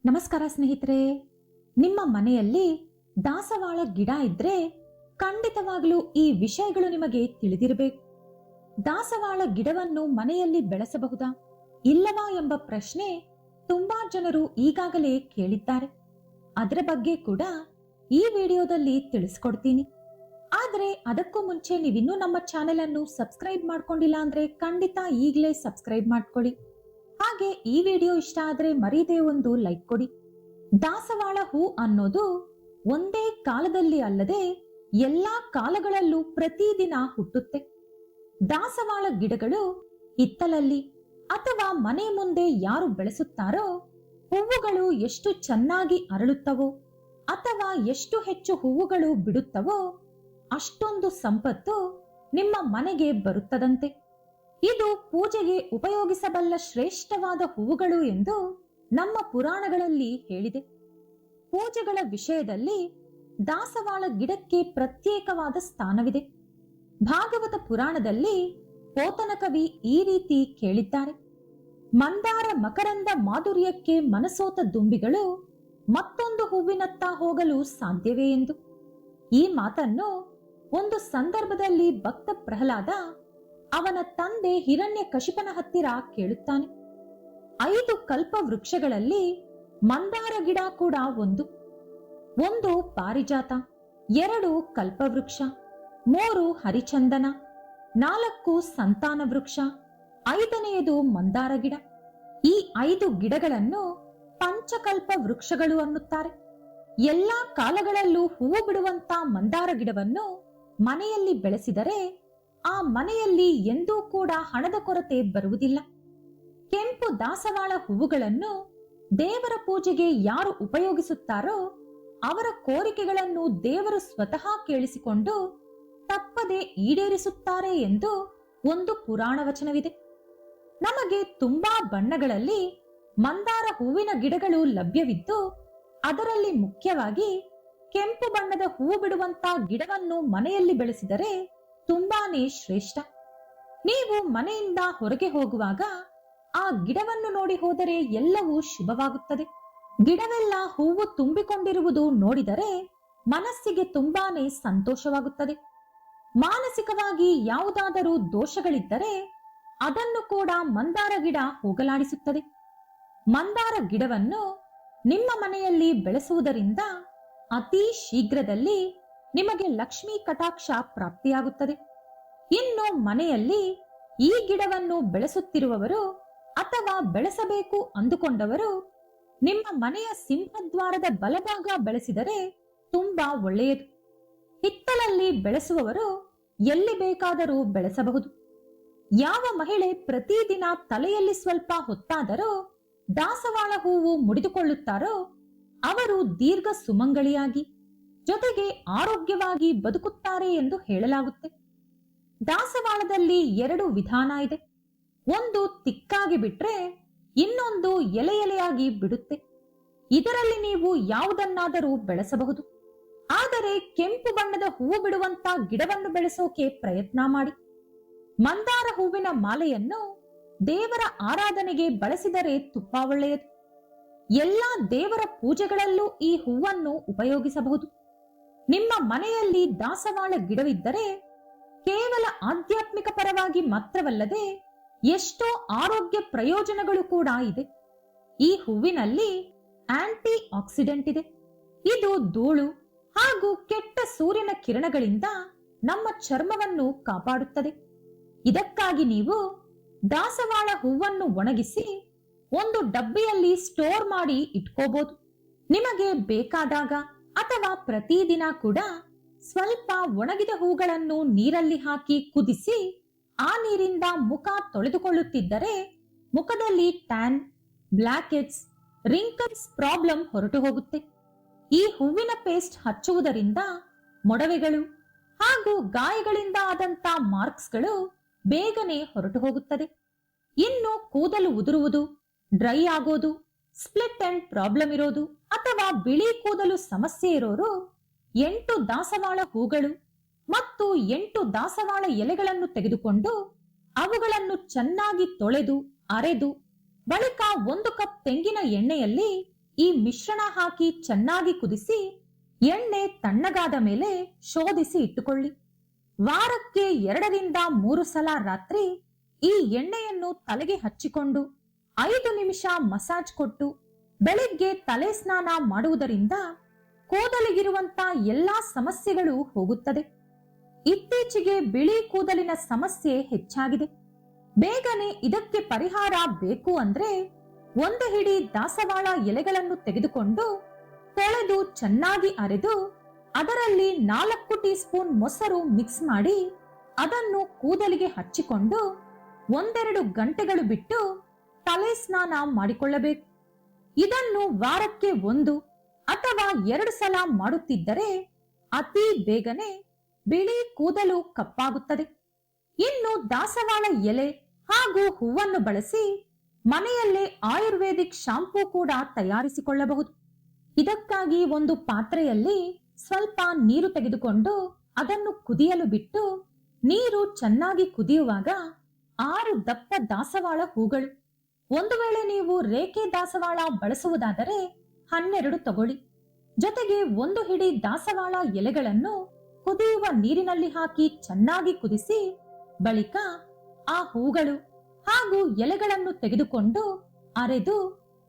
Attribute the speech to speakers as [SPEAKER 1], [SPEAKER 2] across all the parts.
[SPEAKER 1] ನಮಸ್ಕಾರ ಸ್ನೇಹಿತರೆ. ನಿಮ್ಮ ಮನೆಯಲ್ಲಿ ದಾಸವಾಳ ಗಿಡ ಇದ್ರೆ ಖಂಡಿತವಾಗ್ಲೂ ಈ ವಿಷಯಗಳು ನಿಮಗೆ ತಿಳಿದಿರಬೇಕು. ದಾಸವಾಳ ಗಿಡವನ್ನು ಮನೆಯಲ್ಲಿ ಬೆಳೆಸಬಹುದಾ ಇಲ್ಲವಾ ಎಂಬ ಪ್ರಶ್ನೆ ತುಂಬಾ ಜನರು ಈಗಾಗಲೇ ಕೇಳಿದ್ದಾರೆ. ಅದರ ಬಗ್ಗೆ ಕೂಡ ಈ ವಿಡಿಯೋದಲ್ಲಿ ತಿಳಿಸ್ಕೊಡ್ತೀನಿ. ಆದ್ರೆ ಅದಕ್ಕೂ ಮುಂಚೆ ನೀವಿನ್ನೂ ನಮ್ಮ ಚಾನೆಲ್ ಅನ್ನು ಸಬ್ಸ್ಕ್ರೈಬ್ ಮಾಡ್ಕೊಂಡಿಲ್ಲ ಅಂದ್ರೆ ಖಂಡಿತ ಈಗಲೇ ಸಬ್ಸ್ಕ್ರೈಬ್ ಮಾಡ್ಕೊಳ್ಳಿ. ಹಾಗೆ ಈ ವಿಡಿಯೋ ಇಷ್ಟ ಆದ್ರೆ ಮರೀದೆ ಒಂದು ಲೈಕ್ ಕೊಡಿ. ದಾಸವಾಳ ಹೂ ಅನ್ನೋದು ಒಂದೇ ಕಾಲದಲ್ಲಿ ಅಲ್ಲದೆ ಎಲ್ಲಾ ಕಾಲಗಳಲ್ಲೂ ಪ್ರತಿದಿನ ಹುಟ್ಟುತ್ತೆ. ದಾಸವಾಳ ಗಿಡಗಳು ಹಿತ್ತಲಲ್ಲಿ ಅಥವಾ ಮನೆ ಮುಂದೆ ಯಾರು ಬೆಳೆಸುತ್ತಾರೋ ಹೂವುಗಳು ಎಷ್ಟು ಚೆನ್ನಾಗಿ ಅರಳುತ್ತವೋ ಅಥವಾ ಎಷ್ಟು ಹೆಚ್ಚು ಹೂವುಗಳು ಬಿಡುತ್ತವೋ ಅಷ್ಟೊಂದು ಸಂಪತ್ತು ನಿಮ್ಮ ಮನೆಗೆ ಬರುತ್ತದಂತೆ. ಇದು ಪೂಜೆಗೆ ಉಪಯೋಗಿಸಬಲ್ಲ ಶ್ರೇಷ್ಠವಾದ ಹೂವುಗಳು ಎಂದು ನಮ್ಮ ಪುರಾಣಗಳಲ್ಲಿ ಹೇಳಿದೆ. ಪೂಜೆಗಳ ವಿಷಯದಲ್ಲಿ ದಾಸವಾಳ ಗಿಡಕ್ಕೆ ಪ್ರತ್ಯೇಕವಾದ ಸ್ಥಾನವಿದೆ. ಭಾಗವತ ಪುರಾಣದಲ್ಲಿ ಪೋತನ ಕವಿ ಈ ರೀತಿ ಕೇಳಿದ್ದಾರೆ: ಮಂದಾರ ಮಕರಂದ ಮಾಧುರ್ಯಕ್ಕೆ ಮನಸೋತ ದುಂಬಿಗಳು ಮತ್ತೊಂದು ಹೂವಿನತ್ತ ಹೋಗಲು ಸಾಧ್ಯವೇ ಎಂದು. ಈ ಮಾತನ್ನು ಒಂದು ಸಂದರ್ಭದಲ್ಲಿ ಭಕ್ತ ಪ್ರಹ್ಲಾದ ಅವನ ತಂದೆ ಹಿರಣ್ಯ ಕಶಿಪನ ಹತ್ತಿರ ಕೇಳುತ್ತಾನೆ. 5 ಕಲ್ಪ ವೃಕ್ಷಗಳಲ್ಲಿ ಮಂದಾರ ಗಿಡ ಕೂಡ ಒಂದು ಪಾರಿಜಾತ, 2 ಕಲ್ಪವೃಕ್ಷ, 3 ಹರಿಚಂದನ, 4 ಸಂತಾನ ವೃಕ್ಷ, 5ನೆಯದು ಮಂದಾರ ಗಿಡ. ಈ 5 ಗಿಡಗಳನ್ನು ಪಂಚಕಲ್ಪ ವೃಕ್ಷಗಳು ಅನ್ನುತ್ತಾರೆ. ಎಲ್ಲಾ ಕಾಲಗಳಲ್ಲೂ ಹೂವು ಬಿಡುವಂತ ಮಂದಾರ ಗಿಡವನ್ನು ಮನೆಯಲ್ಲಿ ಬೆಳೆಸಿದರೆ ಆ ಮನೆಯಲ್ಲಿ ಎಂದೂ ಕೂಡ ಹಣದ ಕೊರತೆ ಬರುವುದಿಲ್ಲ. ಕೆಂಪು ದಾಸವಾಳ ಹೂವುಗಳನ್ನು ದೇವರ ಪೂಜೆಗೆ ಯಾರು ಉಪಯೋಗಿಸುತ್ತಾರೋ ಅವರ ಕೋರಿಕೆಗಳನ್ನು ದೇವರು ಸ್ವತಃ ಕೇಳಿಸಿಕೊಂಡು ತಪ್ಪದೆ ಈಡೇರಿಸುತ್ತಾರೆ ಎಂದು ಒಂದು ಪುರಾಣ ವಚನವಿದೆ. ನಮಗೆ ತುಂಬಾ ಬಣ್ಣಗಳಲ್ಲಿ ಮಂದಾರ ಹೂವಿನ ಗಿಡಗಳು ಲಭ್ಯವಿದ್ದು ಅದರಲ್ಲಿ ಮುಖ್ಯವಾಗಿ ಕೆಂಪು ಬಣ್ಣದ ಹೂವು ಬಿಡುವಂತ ಗಿಡವನ್ನು ಮನೆಯಲ್ಲಿ ಬೆಳೆಸಿದರೆ ತುಂಬಾನೇ ಶ್ರೇಷ್ಠ. ನೀವು ಮನೆಯಿಂದ ಹೊರಗೆ ಹೋಗುವಾಗ ಆ ಗಿಡವನ್ನು ನೋಡಿ ಹೋದರೆ ಎಲ್ಲವೂ ಶುಭವಾಗುತ್ತದೆ. ಗಿಡವೆಲ್ಲ ಹೂವು ತುಂಬಿಕೊಂಡಿರುವುದು ನೋಡಿದರೆ ಮನಸ್ಸಿಗೆ ತುಂಬಾನೇ ಸಂತೋಷವಾಗುತ್ತದೆ. ಮಾನಸಿಕವಾಗಿ ಯಾವುದಾದರೂ ದೋಷಗಳಿದ್ದರೆ ಅದನ್ನು ಕೂಡ ಮಂದಾರ ಗಿಡ ಹೋಗಲಾಡಿಸುತ್ತದೆ. ಮಂದಾರ ಗಿಡವನ್ನು ನಿಮ್ಮ ಮನೆಯಲ್ಲಿ ಬೆಳೆಸುವುದರಿಂದ ಅತಿ ಶೀಘ್ರದಲ್ಲಿ ನಿಮಗೆ ಲಕ್ಷ್ಮೀ ಕಟಾಕ್ಷ ಪ್ರಾಪ್ತಿಯಾಗುತ್ತದೆ. ಇನ್ನು ಮನೆಯಲ್ಲಿ ಈ ಗಿಡವನ್ನು ಬೆಳೆಸುತ್ತಿರುವವರು ಅಥವಾ ಬೆಳೆಸಬೇಕು ಅಂದುಕೊಂಡವರು ನಿಮ್ಮ ಮನೆಯ ಸಿಂಹದ್ವಾರದ ಬಲಭಾಗ ಬೆಳೆಸಿದರೆ ತುಂಬಾ ಒಳ್ಳೆಯದು. ಹಿತ್ತಲಲ್ಲಿ ಬೆಳೆಸುವವರು ಎಲ್ಲಿ ಬೇಕಾದರೂ ಬೆಳೆಸಬಹುದು. ಯಾವ ಮಹಿಳೆ ಪ್ರತಿದಿನ ತಲೆಯಲ್ಲಿ ಸ್ವಲ್ಪ ಹೊತ್ತಾದರೂ ದಾಸವಾಳ ಹೂವು ಮುಡಿದುಕೊಳ್ಳುತ್ತಾರೋ ಅವರು ದೀರ್ಘ ಸುಮಂಗಳಿಯಾಗಿ ಜೊತೆಗೆ ಆರೋಗ್ಯವಾಗಿ ಬದುಕುತ್ತಾರೆ ಎಂದು ಹೇಳಲಾಗುತ್ತೆ. ದಾಸವಾಳದಲ್ಲಿ 2 ವಿಧಾನ ಇದೆ. ಒಂದು ತಿಕ್ಕಾಗಿ ಬಿಟ್ರೆ ಇನ್ನೊಂದು ಎಲೆ ಎಲೆಯಾಗಿ ಬಿಡುತ್ತೆ. ಇದರಲ್ಲಿ ನೀವು ಯಾವುದನ್ನಾದರೂ ಬೆಳೆಸಬಹುದು. ಆದರೆ ಕೆಂಪು ಬಣ್ಣದ ಹೂವು ಬಿಡುವಂತ ಗಿಡವನ್ನು ಬೆಳೆಸೋಕೆ ಪ್ರಯತ್ನ ಮಾಡಿ. ಮಂದಾರ ಹೂವಿನ ಮಾಲೆಯನ್ನು ದೇವರ ಆರಾಧನೆಗೆ ಬಳಸಿದರೆ ತುಂಬಾ ಒಳ್ಳೆಯದು. ಎಲ್ಲಾ ದೇವರ ಪೂಜೆಗಳಲ್ಲೂ ಈ ಹೂವನ್ನು ಉಪಯೋಗಿಸಬಹುದು. ನಿಮ್ಮ ಮನೆಯಲ್ಲಿ ದಾಸವಾಳ ಗಿಡವಿದ್ದರೆ ಕೇವಲ ಆಧ್ಯಾತ್ಮಿಕ ಪರವಾಗಿ ಮಾತ್ರವಲ್ಲದೆ ಎಷ್ಟೋ ಆರೋಗ್ಯ ಪ್ರಯೋಜನಗಳು ಕೂಡ ಇದೆ. ಈ ಹೂವಿನಲ್ಲಿ ಆಂಟಿ ಆಕ್ಸಿಡೆಂಟ್ ಇದೆ. ಇದು ಧೂಳು ಹಾಗೂ ಕೆಟ್ಟ ಸೂರ್ಯನ ಕಿರಣಗಳಿಂದ ನಮ್ಮ ಚರ್ಮವನ್ನು ಕಾಪಾಡುತ್ತದೆ. ಇದಕ್ಕಾಗಿ ನೀವು ದಾಸವಾಳ ಹೂವನ್ನು ಒಣಗಿಸಿ ಒಂದು ಡಬ್ಬಿಯಲ್ಲಿ ಸ್ಟೋರ್ ಮಾಡಿ ಇಟ್ಕೋಬಹುದು. ನಿಮಗೆ ಬೇಕಾದಾಗ ಅಥವಾ ಪ್ರತಿದಿನ ಕೂಡ ಸ್ವಲ್ಪ ಒಣಗಿದ ಹೂಗಳನ್ನು ನೀರಲ್ಲಿ ಹಾಕಿ ಕುದಿಸಿ ಆ ನೀರಿಂದ ಮುಖ ತೊಳೆದುಕೊಳ್ಳುತ್ತಿದ್ದರೆ ಮುಖದಲ್ಲಿ tan, black heads, wrinkles problem ಹೊರಟು ಹೋಗುತ್ತೆ. ಈ ಹೂವಿನ ಪೇಸ್ಟ್ ಹಚ್ಚುವುದರಿಂದ ಮೊಡವೆಗಳು ಹಾಗೂ ಗಾಯಗಳಿಂದ ಆದಂತ ಮಾರ್ಕ್ಸ್ಗಳು ಬೇಗನೆ ಹೊರಟು ಹೋಗುತ್ತದೆ. ಇನ್ನು ಕೂದಲು ಉದುರುವುದು, ಡ್ರೈ ಆಗೋದು, ಸ್ಪ್ಲಿಟ್ ಎಂಡ್ ಪ್ರಾಬ್ಲಮ್ ಇರೋದು ಅಥವಾ ಬಿಳಿ ಕೂದಲು ಸಮಸ್ಯೆ ಇರೋರು 8 ದಾಸವಾಳ ಹೂಗಳು ಮತ್ತು 8 ದಾಸವಾಳ ಎಲೆಗಳನ್ನು ತೆಗೆದುಕೊಂಡು ಅವುಗಳನ್ನು ಚೆನ್ನಾಗಿ ತೊಳೆದು ಅರೆದು ಬಳಿಕ 1 ಕಪ್ ತೆಂಗಿನ ಎಣ್ಣೆಯಲ್ಲಿ ಈ ಮಿಶ್ರಣ ಹಾಕಿ ಚೆನ್ನಾಗಿ ಕುದಿಸಿ ಎಣ್ಣೆ ತಣ್ಣಗಾದ ಮೇಲೆ ಶೋಧಿಸಿ ಇಟ್ಟುಕೊಳ್ಳಿ. ವಾರಕ್ಕೆ 2 ರಿಂದ 3 ಸಲ ರಾತ್ರಿ ಈ ಎಣ್ಣೆಯನ್ನು ತಲೆಗೆ ಹಚ್ಚಿಕೊಂಡು 5 ನಿಮಿಷ ಮಸಾಜ್ ಕೊಟ್ಟು ಬೆಳಿಗ್ಗೆ ತಲೆ ಸ್ನಾನ ಮಾಡುವುದರಿಂದ ಕೂದಲಿಗಿರುವಂತ ಎಲ್ಲಾ ಸಮಸ್ಯೆಗಳು ಹೋಗುತ್ತದೆ. ಇತ್ತೀಚೆಗೆ ಬಿಳಿ ಕೂದಲಿನ ಸಮಸ್ಯೆ ಹೆಚ್ಚಾಗಿದೆ. ಬೇಗನೆ ಇದಕ್ಕೆ ಪರಿಹಾರ ಬೇಕು ಅಂದ್ರೆ 1 ಹಿಡಿ ದಾಸವಾಳ ಎಲೆಗಳನ್ನು ತೆಗೆದುಕೊಂಡು ತೊಳೆದು ಚೆನ್ನಾಗಿ ಅರೆದು ಅದರಲ್ಲಿ 4 ಟೀ ಸ್ಪೂನ್ ಮೊಸರು ಮಿಕ್ಸ್ ಮಾಡಿ ಅದನ್ನು ಕೂದಲಿಗೆ ಹಚ್ಚಿಕೊಂಡು 1-2 ಗಂಟೆಗಳು ಬಿಟ್ಟು ತಲೆ ಸ್ನಾನ ಮಾಡಿಕೊಳ್ಳಬೇಕು. ಇದನ್ನು ವಾರಕ್ಕೆ 1 ಅಥವಾ 2 ಸಲ ಮಾಡುತ್ತಿದ್ದರೆ ಅತಿ ಬೇಗನೆ ಬಿಳಿ ಕೂದಲು ಕಪ್ಪಾಗುತ್ತದೆ. ಇನ್ನು ದಾಸವಾಳ ಎಲೆ ಹಾಗೂ ಹೂವನ್ನು ಬಳಸಿ ಮನೆಯಲ್ಲೇ ಆಯುರ್ವೇದಿಕ್ ಶಾಂಪೂ ಕೂಡ ತಯಾರಿಸಿಕೊಳ್ಳಬಹುದು. ಇದಕ್ಕಾಗಿ ಒಂದು ಪಾತ್ರೆಯಲ್ಲಿ ಸ್ವಲ್ಪ ನೀರು ತೆಗೆದುಕೊಂಡು ಅದನ್ನು ಕುದಿಯಲು ಬಿಟ್ಟು ನೀರು ಚೆನ್ನಾಗಿ ಕುದಿಯುವಾಗ 6 ದಪ್ಪ ದಾಸವಾಳ ಹೂಗಳು, ಒಂದು ವೇಳೆ ನೀವು ರೇಖೆ ದಾಸವಾಳ ಬಳಸುವುದಾದರೆ 12 ತಗೊಳ್ಳಿ, ಜೊತೆಗೆ 1 ಹಿಡಿ ದಾಸವಾಳ ಎಲೆಗಳನ್ನು ಕುದಿಯುವ ನೀರಿನಲ್ಲಿ ಹಾಕಿ ಚೆನ್ನಾಗಿ ಕುದಿಸಿ ಬಳಿಕ ಆ ಹೂಗಳು ಹಾಗೂ ಎಲೆಗಳನ್ನು ತೆಗೆದುಕೊಂಡು ಅರೆದು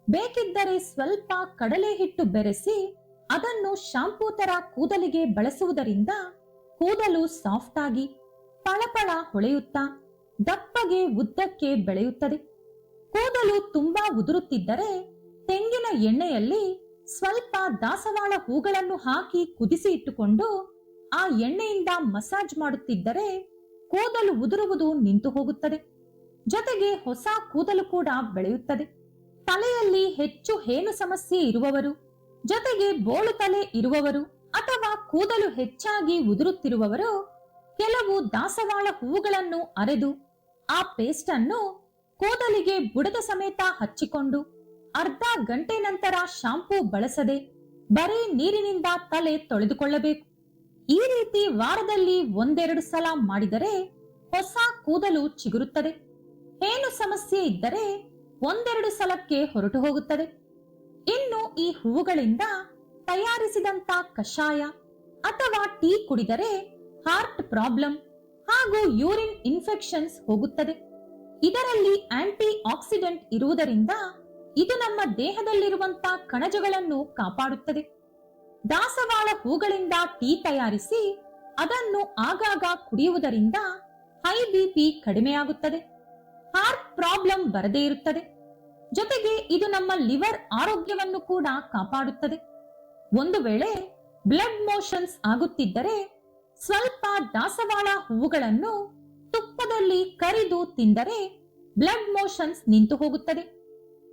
[SPEAKER 1] ಬೇಕಿದ್ದರೆ ಸ್ವಲ್ಪ ಕಡಲೆ ಹಿಟ್ಟು ಬೆರೆಸಿ ಅದನ್ನು ಶಾಂಪೂ ತರ ಕೂದಲಿಗೆ ಬಳಸುವುದರಿಂದ ಕೂದಲು ಸಾಫ್ಟ್ ಆಗಿ ಪಳಪಳ ಹೊಳೆಯುತ್ತಾ ದಪ್ಪಗೆ ಉದ್ದಕ್ಕೆ ಬೆಳೆಯುತ್ತದೆ. ಕೂದಲು ತುಂಬಾ ಉದುರುತ್ತಿದ್ದರೆ ತೆಂಗಿನ ಎಣ್ಣೆಯಲ್ಲಿ ಸ್ವಲ್ಪ ದಾಸವಾಳ ಹೂಗಳನ್ನು ಹಾಕಿ ಕುದಿಸಿ ಇಟ್ಟುಕೊಂಡು ಆ ಎಣ್ಣೆಯಿಂದ ಮಸಾಜ್ ಮಾಡುತ್ತಿದ್ದರೆ ಕೂದಲು ಉದುರುವುದು ನಿಂತು ಹೋಗುತ್ತದೆ. ಜೊತೆಗೆ ಹೊಸ ಕೂದಲು ಕೂಡ ಬೆಳೆಯುತ್ತದೆ. ತಲೆಯಲ್ಲಿ ಹೆಚ್ಚು ಹೇನು ಸಮಸ್ಯೆ ಇರುವವರು, ಜೊತೆಗೆ ಬೋಳು ತಲೆ ಇರುವವರು ಅಥವಾ ಕೂದಲು ಹೆಚ್ಚಾಗಿ ಉದುರುತ್ತಿರುವವರು ಕೆಲವು ದಾಸವಾಳ ಹೂಗಳನ್ನು ಅರೆದು ಆ ಪೇಸ್ಟ್ ಅನ್ನು ಕೂದಲಿಗೆ ಬುಡದ ಸಮೇತ ಹಚ್ಚಿಕೊಂಡು ಅರ್ಧ ಗಂಟೆ ನಂತರ ಶಾಂಪೂ ಬಳಸದೆ ಬರೀ ನೀರಿನಿಂದ ತಲೆ ತೊಳೆದುಕೊಳ್ಳಬೇಕು. ಈ ರೀತಿ ವಾರದಲ್ಲಿ 1-2 ಸಲ ಮಾಡಿದರೆ ಹೊಸ ಕೂದಲು ಚಿಗುರುತ್ತದೆ. ಹೇನು ಸಮಸ್ಯೆ ಇದ್ದರೆ 1-2 ಸಲಕ್ಕೆ ಹೊರಟು ಹೋಗುತ್ತದೆ. ಇನ್ನು ಈ ಹೂವುಗಳಿಂದ ತಯಾರಿಸಿದಂತ ಕಷಾಯ ಅಥವಾ ಟೀ ಕುಡಿದರೆ ಹಾರ್ಟ್ ಪ್ರಾಬ್ಲಮ್ ಹಾಗೂ ಯೂರಿನ್ ಇನ್ಫೆಕ್ಷನ್ಸ್ ಹೋಗುತ್ತದೆ. ಇದರಲ್ಲಿ ಆಂಟಿ ಆಕ್ಸಿಡೆಂಟ್ ಇರುವುದರಿಂದ ಇದು ನಮ್ಮ ದೇಹದಲ್ಲಿರುವಂತ ಕಣಜಗಳನ್ನು ಕಾಪಾಡುತ್ತದೆ. ದಾಸವಾಳ ಹೂಗಳಿಂದ ಟೀ ತಯಾರಿಸಿ ಅದನ್ನು ಆಗಾಗ ಕುಡಿಯುವುದರಿಂದ ಹೈ ಬಿಪಿ ಕಡಿಮೆಯಾಗುತ್ತದೆ, ಹಾರ್ಟ್ ಪ್ರಾಬ್ಲಮ್ ಬರದೇ ಇರುತ್ತದೆ. ಜೊತೆಗೆ ಇದು ನಮ್ಮ ಲಿವರ್ ಆರೋಗ್ಯವನ್ನು ಕೂಡ ಕಾಪಾಡುತ್ತದೆ. ಒಂದು ವೇಳೆ ಬ್ಲಡ್ ಮೋಷನ್ಸ್ ಆಗುತ್ತಿದ್ದರೆ ಸ್ವಲ್ಪ ದಾಸವಾಳ ಹೂವುಗಳನ್ನು ತುಪ್ಪದಲ್ಲಿ ಕರಿದು ತಿಂದರೆ ಬ್ಲಡ್ ಮೋಷನ್ಸ್ ನಿಂತು ಹೋಗುತ್ತದೆ.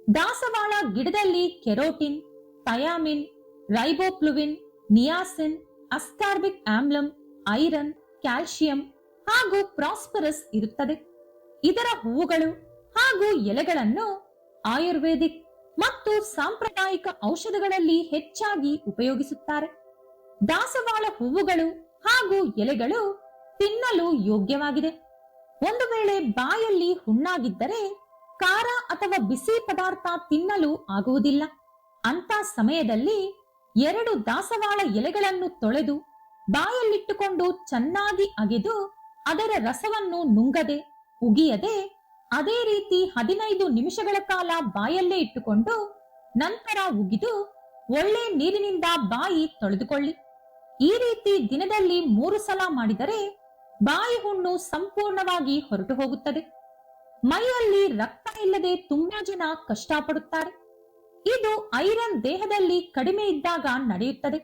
[SPEAKER 1] ದಾಸವಾಳ ಗಿಡದಲ್ಲಿ carotene, thiamine, riboflavin, niacin, ascorbic ಆಮ್ಲಂ, ಐರನ್, ಕ್ಯಾಲ್ಸಿಯಂ ಹಾಗೂ ಪ್ರಾಸ್ಪರಸ್ ಇರುತ್ತದೆ. ಇದರ ಹೂವುಗಳು ಹಾಗೂ ಎಲೆಗಳನ್ನು ಆಯುರ್ವೇದಿಕ್ ಮತ್ತು ಸಾಂಪ್ರದಾಯಿಕ ಔಷಧಗಳಲ್ಲಿ ಹೆಚ್ಚಾಗಿ ಉಪಯೋಗಿಸುತ್ತಾರೆ. ದಾಸವಾಳ ಹೂವುಗಳು ಹಾಗೂ ಎಲೆಗಳು ತಿನ್ನಲು ಯೋಗ್ಯವಾಗಿದೆ. ಒಂದು ವೇಳೆ ಬಾಯಲ್ಲಿ ಹುಣ್ಣಾಗಿದ್ದರೆ ಖಾರ ಅಥವಾ ಬಿಸಿ ಪದಾರ್ಥ ತಿನ್ನಲು ಆಗುವುದಿಲ್ಲ. ಅಂತ ಸಮಯದಲ್ಲಿ 2 ದಾಸವಾಳ ಎಲೆಗಳನ್ನು ತೊಳೆದು ಬಾಯಲ್ಲಿಟ್ಟುಕೊಂಡು ಚೆನ್ನಾಗಿ ಅಗೆದು ಅದರ ರಸವನ್ನು ನುಂಗದೆ ಉಗಿಯದೆ ಅದೇ ರೀತಿ 15 ನಿಮಿಷಗಳ ಕಾಲ ಬಾಯಲ್ಲೇ ಇಟ್ಟುಕೊಂಡು ನಂತರ ಉಗಿದು ಒಳ್ಳೆ ನೀರಿನಿಂದ ಬಾಯಿ ತೊಳೆದುಕೊಳ್ಳಿ. ಈ ರೀತಿ ದಿನದಲ್ಲಿ 3 ಸಲ ಮಾಡಿದರೆ ಬಾಯಿ ಹುಣ್ಣು ಸಂಪೂರ್ಣವಾಗಿ ಹೊರಟು ಹೋಗುತ್ತದೆ. ಮೈಯಲ್ಲಿ ರಕ್ತ ಇಲ್ಲದೆ ತುಂಬಾ ಜನ ಕಷ್ಟಪಡುತ್ತಾರೆ. ಇದು ಐರನ್ ದೇಹದಲ್ಲಿ ಕಡಿಮೆ ಇದ್ದಾಗ ನಡೆಯುತ್ತದೆ.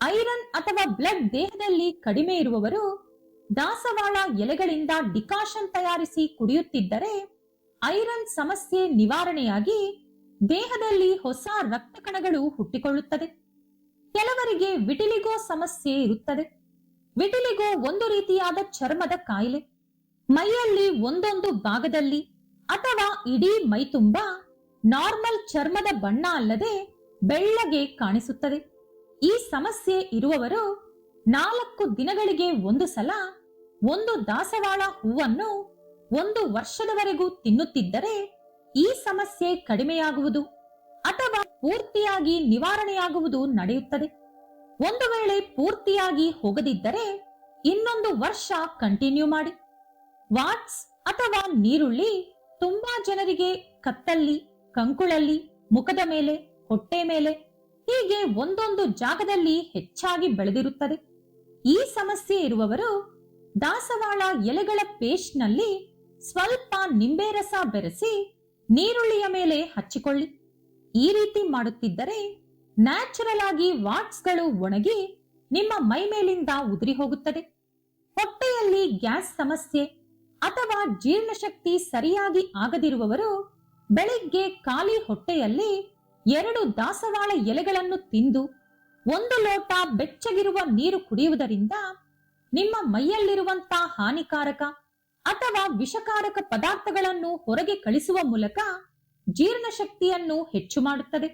[SPEAKER 1] ಐರನ್ ಅಥವಾ ಬ್ಲಡ್ ದೇಹದಲ್ಲಿ ಕಡಿಮೆ ಇರುವವರು ದಾಸವಾಳ ಎಲೆಗಳಿಂದ ಡಿಕಾಷನ್ ತಯಾರಿಸಿ ಕುಡಿಯುತ್ತಿದ್ದರೆ ಐರನ್ ಸಮಸ್ಯೆ ನಿವಾರಣೆಯಾಗಿ ದೇಹದಲ್ಲಿ ಹೊಸ ರಕ್ತ ಕಣಗಳು ಹುಟ್ಟಿಕೊಳ್ಳುತ್ತದೆ. ಕೆಲವರಿಗೆ ವಿಟಿಲಿಗೋ ಸಮಸ್ಯೆ ಇರುತ್ತದೆ. ವಿಟಿಲಿಗೋ ಒಂದು ರೀತಿಯಾದ ಚರ್ಮದ ಕಾಯಿಲೆ. ಮೈಯಲ್ಲಿ ಒಂದೊಂದು ಭಾಗದಲ್ಲಿ ಅಥವಾ ಇಡೀ ಮೈ ತುಂಬಾ ನಾರ್ಮಲ್ ಚರ್ಮದ ಬಣ್ಣ ಅಲ್ಲದೆ ಬೆಳ್ಳಗೆ ಕಾಣಿಸುತ್ತದೆ. ಈ ಸಮಸ್ಯೆ ಇರುವವರು 4 ದಿನಗಳಿಗೆ 1 ಸಲ 1 ದಾಸವಾಳ ಹೂವನ್ನು 1 ವರ್ಷದವರೆಗೂ ತಿನ್ನುತ್ತಿದ್ದರೆ ಈ ಸಮಸ್ಯೆ ಕಡಿಮೆಯಾಗುವುದು. ಅಥವಾ ಪೂರ್ತಿಯಾಗಿ ನಿವಾರಣೆಯಾಗುವುದು ನಡೆಯುತ್ತದೆ. ಒಂದು ವೇಳೆ ಪೂರ್ತಿಯಾಗಿ ಹೋಗದಿದ್ದರೆ ಇನ್ನೊಂದು ವರ್ಷ ಕಂಟಿನ್ಯೂ ಮಾಡಿ. ವಾಟ್ಸ್ ಅಥವಾ ನೀರುಳ್ಳಿ ತುಂಬಾ ಜನರಿಗೆ ಕತ್ತಲ್ಲಿ, ಕಂಕುಳಲ್ಲಿ, ಮುಖದ ಮೇಲೆ, ಹೊಟ್ಟೆ ಮೇಲೆ ಹೀಗೆ ಒಂದೊಂದು ಜಾಗದಲ್ಲಿ ಹೆಚ್ಚಾಗಿ ಬೆಳೆದಿರುತ್ತದೆ. ಈ ಸಮಸ್ಯೆ ಇರುವವರು ದಾಸವಾಳ ಎಲೆಗಳ ಪೇಸ್ಟ್ನಲ್ಲಿ ಸ್ವಲ್ಪ ನಿಂಬೆ ರಸ ಬೆರೆಸಿ ನೀರುಳ್ಳಿಯ ಮೇಲೆ ಹಚ್ಚಿಕೊಳ್ಳಿ. ಈ ರೀತಿ ಮಾಡುತ್ತಿದ್ದರೆ ನ್ಯಾಚುರಲ್ ಆಗಿ ವಾಟ್ಸ್ಗಳು ಒಣಗಿ ನಿಮ್ಮ ಮೈ ಮೇಲಿಂದ ಉದುರಿ ಹೋಗುತ್ತದೆ. ಹೊಟ್ಟೆಯಲ್ಲಿ ಗ್ಯಾಸ್ ಸಮಸ್ಯೆ ಅಥವಾ ಜೀರ್ಣಶಕ್ತಿ ಸರಿಯಾಗಿ ಆಗದಿರುವವರು ಬೆಳಿಗ್ಗೆ ಖಾಲಿ ಹೊಟ್ಟೆಯಲ್ಲಿ 2 ದಾಸವಾಳ ಎಲೆಗಳನ್ನು ತಿಂದು 1 ಲೋಟ ಬೆಚ್ಚಗಿರುವ ನೀರು ಕುಡಿಯುವುದರಿಂದ ನಿಮ್ಮ ಮೈಯಲ್ಲಿರುವಂತಹ ಹಾನಿಕಾರಕ ಅಥವಾ ವಿಷಕಾರಕ ಪದಾರ್ಥಗಳನ್ನು ಹೊರಗೆ ಕಳಿಸುವ ಮೂಲಕ ಜೀರ್ಣಶಕ್ತಿಯನ್ನು ಹೆಚ್ಚು ಮಾಡುತ್ತದೆ.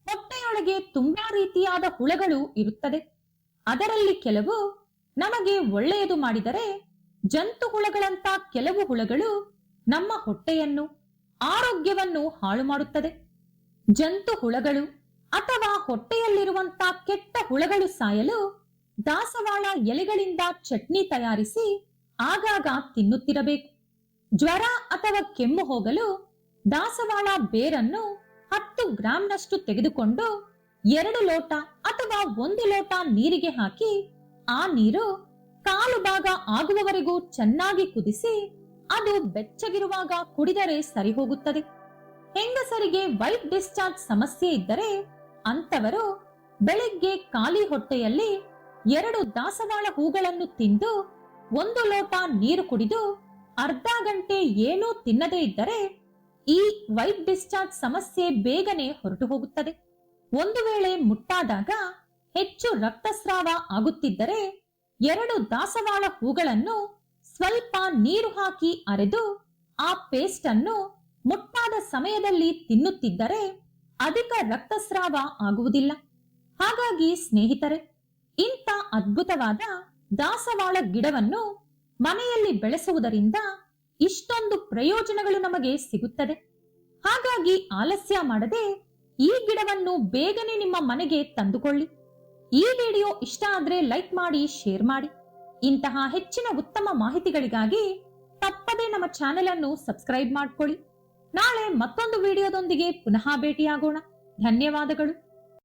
[SPEAKER 1] ಹೊಟ್ಟೆಯೊಳಗೆ ತುಂಬಾ ರೀತಿಯಾದ ಹುಳಗಳು ಇರುತ್ತದೆ. ಅದರಲ್ಲಿ ಕೆಲವು ನಮಗೆ ಒಳ್ಳೆಯದು ಮಾಡಿದರೆ, ಜಂತು ಹುಳಗಳಂತ ಕೆಲವು ಹುಳಗಳು ನಮ್ಮ ಹೊಟ್ಟೆಯನ್ನು, ಆರೋಗ್ಯವನ್ನು ಹಾಳು ಮಾಡುತ್ತದೆ. ಜಂತು ಹುಳಗಳು ಅಥವಾ ಹೊಟ್ಟೆಯಲ್ಲಿರುವಂತಹ ಕೆಟ್ಟ ಹುಳಗಳು ಸಾಯಲು ದಾಸವಾಳ ಎಲೆಗಳಿಂದ ಚಟ್ನಿ ತಯಾರಿಸಿ ಆಗಾಗ ತಿನ್ನುತ್ತಿರಬೇಕು. ಜ್ವರ ಅಥವಾ ಕೆಮ್ಮು ಹೋಗಲು ದಾಸವಾಳ ಬೇರನ್ನು 10 ಗ್ರಾಂನಷ್ಟು ತೆಗೆದುಕೊಂಡು 2 ಲೋಟ ಅಥವಾ 1 ಲೋಟ ನೀರಿಗೆ ಹಾಕಿ ಆ ನೀರು ಕಾಲು ಭಾಗ ಆಗುವವರೆಗೂ ಚೆನ್ನಾಗಿ ಕುದಿಸಿ ಅದು ಬೆಚ್ಚಗಿರುವಾಗ ಕುಡಿದರೆ ಸರಿ ಹೋಗುತ್ತದೆ. ಹೆಂಗಸರಿಗೆ ವೈಟ್ ಡಿಸ್ಚಾರ್ಜ್ ಸಮಸ್ಯೆ ಇದ್ದರೆ ಅಂತವರು ಬೆಳಿಗ್ಗೆ ಖಾಲಿ ಹೊಟ್ಟೆಯಲ್ಲಿ 2 ದಾಸವಾಳ ಹೂಗಳನ್ನು ತಿಂದು 1 ಲೋಟ ನೀರು ಕುಡಿದು ಅರ್ಧ ಗಂಟೆ ಏನೂ ತಿನ್ನದೇ ಇದ್ದರೆ ಈ ವೈಟ್ ಡಿಸ್ಚಾರ್ಜ್ ಸಮಸ್ಯೆ ಬೇಗನೆ ಹೊರಟು ಹೋಗುತ್ತದೆ. ಒಂದು ವೇಳೆ ಮುಟ್ಟಾದಾಗ ಹೆಚ್ಚು ರಕ್ತಸ್ರಾವ ಆಗುತ್ತಿದ್ದರೆ 2 ದಾಸವಾಳ ಹೂಗಳನ್ನು ಸ್ವಲ್ಪ ನೀರು ಹಾಕಿ ಅರೆದು ಆ ಪೇಸ್ಟ್ ಅನ್ನು ಮುಟ್ಟಾದ ಸಮಯದಲ್ಲಿ ತಿನ್ನುತ್ತಿದ್ದರೆ ಅಧಿಕ ರಕ್ತಸ್ರಾವ ಆಗುವುದಿಲ್ಲ. ಹಾಗಾಗಿ ಸ್ನೇಹಿತರೆ, ಇಂಥ ಅದ್ಭುತವಾದ ದಾಸವಾಳ ಗಿಡವನ್ನು ಮನೆಯಲ್ಲಿ ಬೆಳೆಸುವುದರಿಂದ ಇಷ್ಟೊಂದು ಪ್ರಯೋಜನಗಳು ನಮಗೆ ಸಿಗುತ್ತದೆ. ಹಾಗಾಗಿ ಆಲಸ್ಯ ಮಾಡದೆ ಈ ಗಿಡವನ್ನು ಬೇಗನೆ ನಿಮ್ಮ ಮನೆಗೆ ತಂದುಕೊಳ್ಳಿ. ಈ ವಿಡಿಯೋ ಇಷ್ಟ ಆದ್ರೆ ಲೈಕ್ ಮಾಡಿ, ಶೇರ್ ಮಾಡಿ. ಇಂತಹ ಹೆಚ್ಚಿನ ಉತ್ತಮ ಮಾಹಿತಿಗಳಿಗಾಗಿ ತಪ್ಪದೇ ನಮ್ಮ ಚಾನೆಲ್ ಅನ್ನು ಸಬ್ಸ್ಕ್ರೈಬ್ ಮಾಡಿಕೊಳ್ಳಿ. ನಾಳೆ ಮತ್ತೊಂದು ವಿಡಿಯೋದೊಂದಿಗೆ ಪುನಃ ಭೇಟಿಯಾಗೋಣ. ಧನ್ಯವಾದಗಳು.